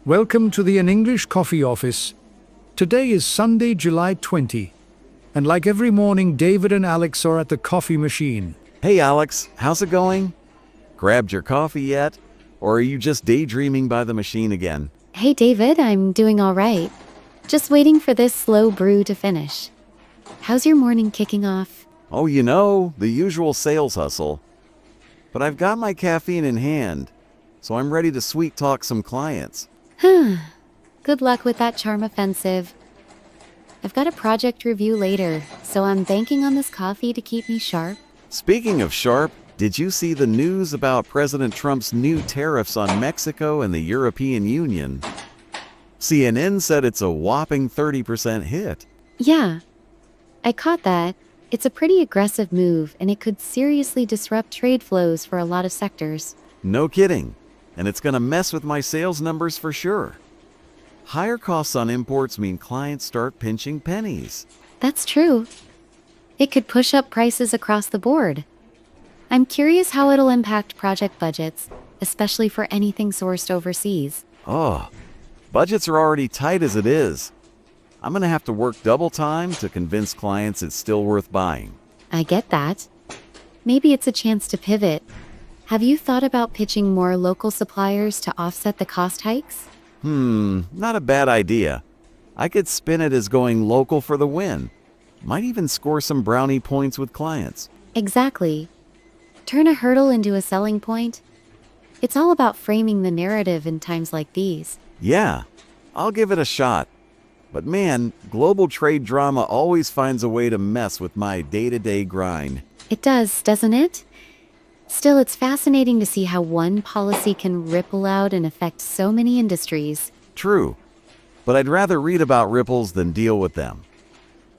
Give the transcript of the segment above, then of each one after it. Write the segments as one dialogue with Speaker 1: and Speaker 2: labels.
Speaker 1: Welcome to the An English Coffee Office. Today is Sunday, July 20, and like every morning, David and Alex are at the coffee machine.
Speaker 2: Hey Alex, how's it going? Grabbed your coffee yet? Or are you just daydreaming by the machine again?
Speaker 3: Hey David, I'm doing all right. Just waiting for this slow brew to finish. How's your morning kicking off?
Speaker 2: Oh, the usual sales hustle. But I've got my caffeine in hand, so I'm ready to sweet talk some clients.
Speaker 3: Good luck with that charm offensive. I've got a project review later, so I'm banking on this coffee to keep me sharp.
Speaker 2: Speaking of sharp, did you see the news about President Trump's new tariffs on Mexico and the European Union? CNN said it's a whopping 30% hit.
Speaker 3: Yeah, I caught that. It's a pretty aggressive move, and it could seriously disrupt trade flows for a lot of sectors.
Speaker 2: No kidding. And it's going to mess with my sales numbers for sure. Higher costs on imports mean clients start pinching pennies.
Speaker 3: That's true. It could push up prices across the board. I'm curious how it'll impact project budgets, especially for anything sourced overseas.
Speaker 2: Oh, budgets are already tight as it is. I'm going to have to work double time to convince clients it's still worth buying.
Speaker 3: I get that. Maybe it's a chance to pivot. Have you thought about pitching more local suppliers to offset the cost hikes?
Speaker 2: Not a bad idea. I could spin it as going local for the win. Might even score some brownie points with clients.
Speaker 3: Exactly. Turn a hurdle into a selling point. It's all about framing the narrative in times like these.
Speaker 2: Yeah, I'll give it a shot. But man, global trade drama always finds a way to mess with my day-to-day grind.
Speaker 3: It does, doesn't it? Still, it's fascinating to see how one policy can ripple out and affect so many industries.
Speaker 2: True, but I'd rather read about ripples than deal with them.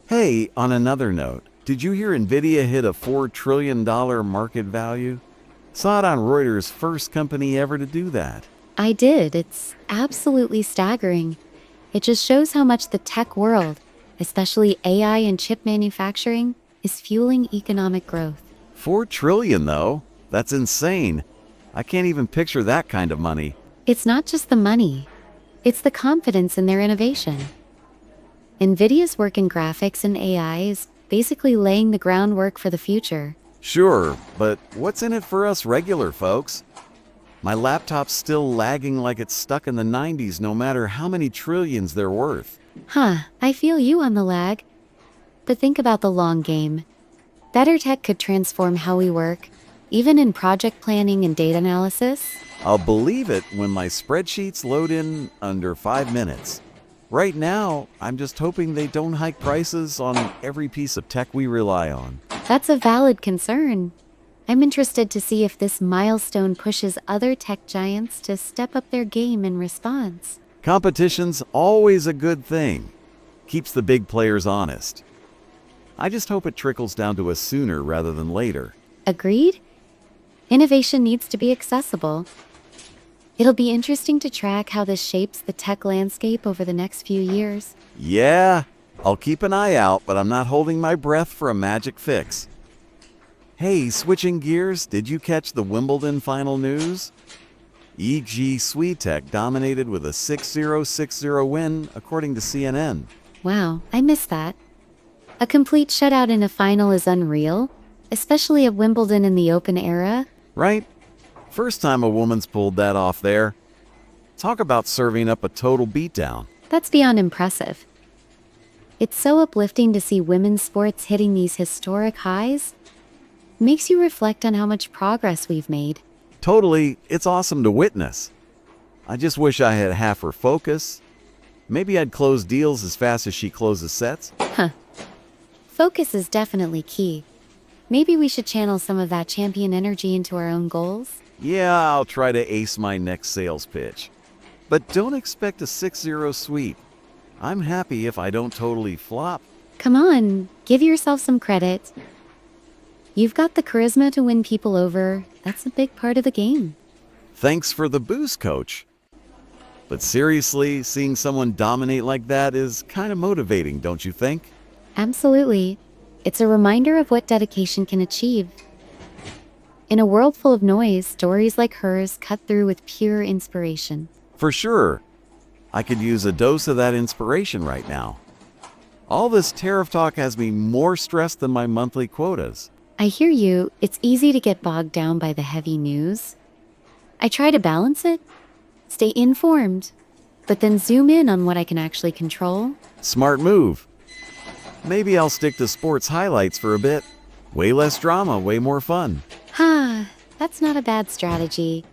Speaker 2: Hey, on another note, did you hear Nvidia hit a $4 trillion market value? Saw it on Reuters, first company ever to do that.
Speaker 3: I did. It's absolutely staggering. It just shows how much the tech world, especially AI and chip manufacturing, is fueling economic growth.
Speaker 2: 4 trillion though? That's insane. I can't even picture that kind of money.
Speaker 3: It's not just the money. It's the confidence in their innovation. NVIDIA's work in graphics and AI is basically laying the groundwork for the future.
Speaker 2: Sure, but what's in it for us regular folks? My laptop's still lagging like it's stuck in the 90s no matter how many trillions they're worth.
Speaker 3: I feel you on the lag. But think about the long game. Better tech could transform how we work, even in project planning and data analysis.
Speaker 2: I'll believe it when my spreadsheets load in under 5 minutes. Right now, I'm just hoping they don't hike prices on every piece of tech we rely on.
Speaker 3: That's a valid concern. I'm interested to see if this milestone pushes other tech giants to step up their game in response.
Speaker 2: Competition's always a good thing. Keeps the big players honest. I just hope it trickles down to us sooner rather than later.
Speaker 3: Agreed? Innovation needs to be accessible. It'll be interesting to track how this shapes the tech landscape over the next few years.
Speaker 2: Yeah, I'll keep an eye out, but I'm not holding my breath for a magic fix. Hey, switching gears, did you catch the Wimbledon final news? EG Swiatek dominated with a 6-0, 6-0 win, according to CNN.
Speaker 3: Wow, I missed that. A complete shutout in a final is unreal, especially at Wimbledon in the Open era.
Speaker 2: Right? First time a woman's pulled that off there. Talk about serving up a total beatdown.
Speaker 3: That's beyond impressive. It's so uplifting to see women's sports hitting these historic highs. Makes you reflect on how much progress we've made.
Speaker 2: Totally, it's awesome to witness. I just wish I had half her focus. Maybe I'd close deals as fast as she closes sets.
Speaker 3: Focus is definitely key. Maybe we should channel some of that champion energy into our own goals.
Speaker 2: Yeah, I'll try to ace my next sales pitch. But don't expect a 6-0 sweep. I'm happy if I don't totally flop.
Speaker 3: Come on, give yourself some credit. You've got the charisma to win people over. That's a big part of the game.
Speaker 2: Thanks for the boost, coach. But seriously, seeing someone dominate like that is kind of motivating, don't you think?
Speaker 3: Absolutely. It's a reminder of what dedication can achieve. In a world full of noise, stories like hers cut through with pure inspiration.
Speaker 2: For sure. I could use a dose of that inspiration right now. All this tariff talk has me more stressed than my monthly quotas.
Speaker 3: I hear you. It's easy to get bogged down by the heavy news. I try to balance it, stay informed, but then zoom in on what I can actually control.
Speaker 2: Smart move. Maybe I'll stick to sports highlights for a bit. Way less drama, way more fun.
Speaker 3: That's not a bad strategy.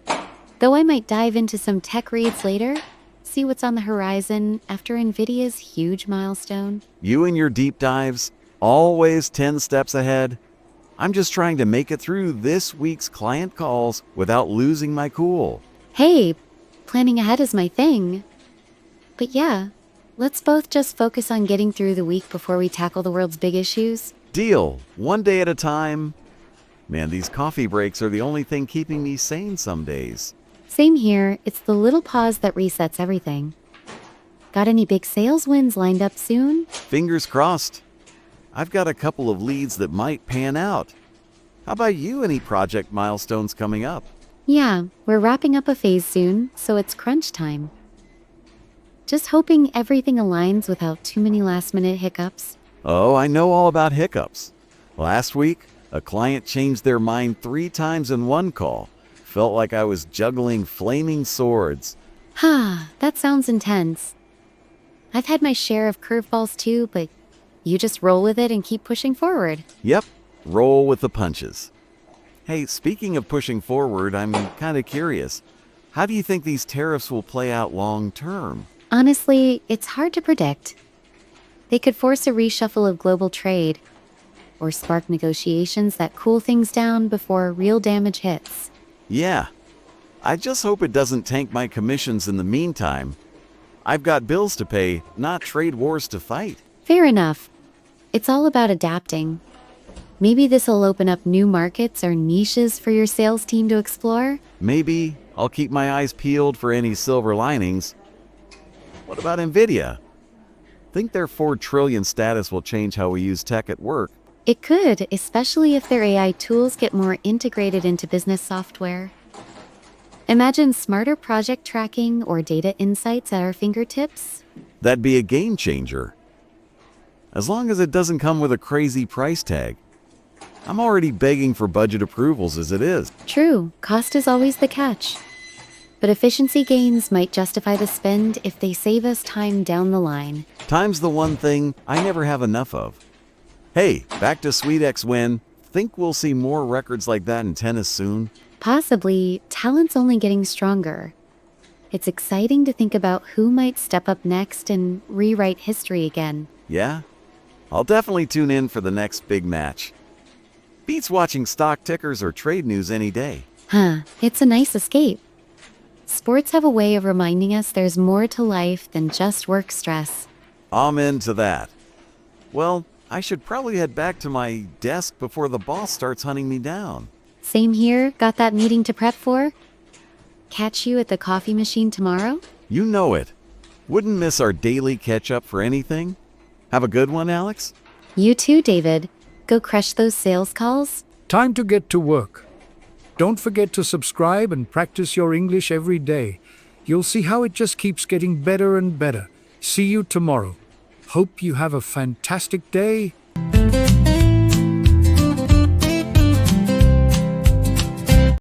Speaker 3: Though I might dive into some tech reads later, see what's on the horizon after NVIDIA's huge milestone.
Speaker 2: You and your deep dives, always 10 steps ahead. I'm just trying to make it through this week's client calls without losing my cool.
Speaker 3: Hey, planning ahead is my thing. But yeah, let's both just focus on getting through the week before we tackle the world's big issues.
Speaker 2: Deal. One day at a time. Man, these coffee breaks are the only thing keeping me sane some days.
Speaker 3: Same here, it's the little pause that resets everything. Got any big sales wins lined up soon?
Speaker 2: Fingers crossed. I've got a couple of leads that might pan out. How about you? Any project milestones coming up?
Speaker 3: Yeah, we're wrapping up a phase soon, so it's crunch time. Just hoping everything aligns without too many last-minute hiccups.
Speaker 2: Oh, I know all about hiccups. Last week, a client changed their mind 3 times in one call. Felt like I was juggling flaming swords.
Speaker 3: That sounds intense. I've had my share of curveballs too, but you just roll with it and keep pushing forward.
Speaker 2: Yep, roll with the punches. Hey, speaking of pushing forward, I'm kind of curious. How do you think these tariffs will play out long term?
Speaker 3: Honestly, it's hard to predict. They could force a reshuffle of global trade, or spark negotiations that cool things down before real damage hits.
Speaker 2: Yeah, I just hope it doesn't tank my commissions in the meantime. I've got bills to pay, not trade wars to fight.
Speaker 3: Fair enough. It's all about adapting. Maybe this'll open up new markets or niches for your sales team to explore.
Speaker 2: Maybe I'll keep my eyes peeled for any silver linings. What about NVIDIA? Think their 4 trillion status will change how we use tech at work?
Speaker 3: It could, especially if their AI tools get more integrated into business software. Imagine smarter project tracking or data insights at our fingertips.
Speaker 2: That'd be a game changer. As long as it doesn't come with a crazy price tag. I'm already begging for budget approvals as it is.
Speaker 3: True, cost is always the catch. But efficiency gains might justify the spend if they save us time down the line.
Speaker 2: Time's the one thing I never have enough of. Hey, back to Sweet X Win. Think we'll see more records like that in tennis soon?
Speaker 3: Possibly, talent's only getting stronger. It's exciting to think about who might step up next and rewrite history again.
Speaker 2: Yeah? I'll definitely tune in for the next big match. Beats watching stock tickers or trade news any day.
Speaker 3: It's a nice escape. Sports have a way of reminding us there's more to life than just work stress.
Speaker 2: Amen to that. Well, I should probably head back to my desk before the boss starts hunting me down.
Speaker 3: Same here, got that meeting to prep for? Catch you at the coffee machine tomorrow?
Speaker 2: You know it. Wouldn't miss our daily catch-up for anything. Have a good one, Alex?
Speaker 3: You too, David. Go crush those sales calls.
Speaker 1: Time to get to work. Don't forget to subscribe and practice your English every day. You'll see how it just keeps getting better and better. See you tomorrow. Hope you have a fantastic day.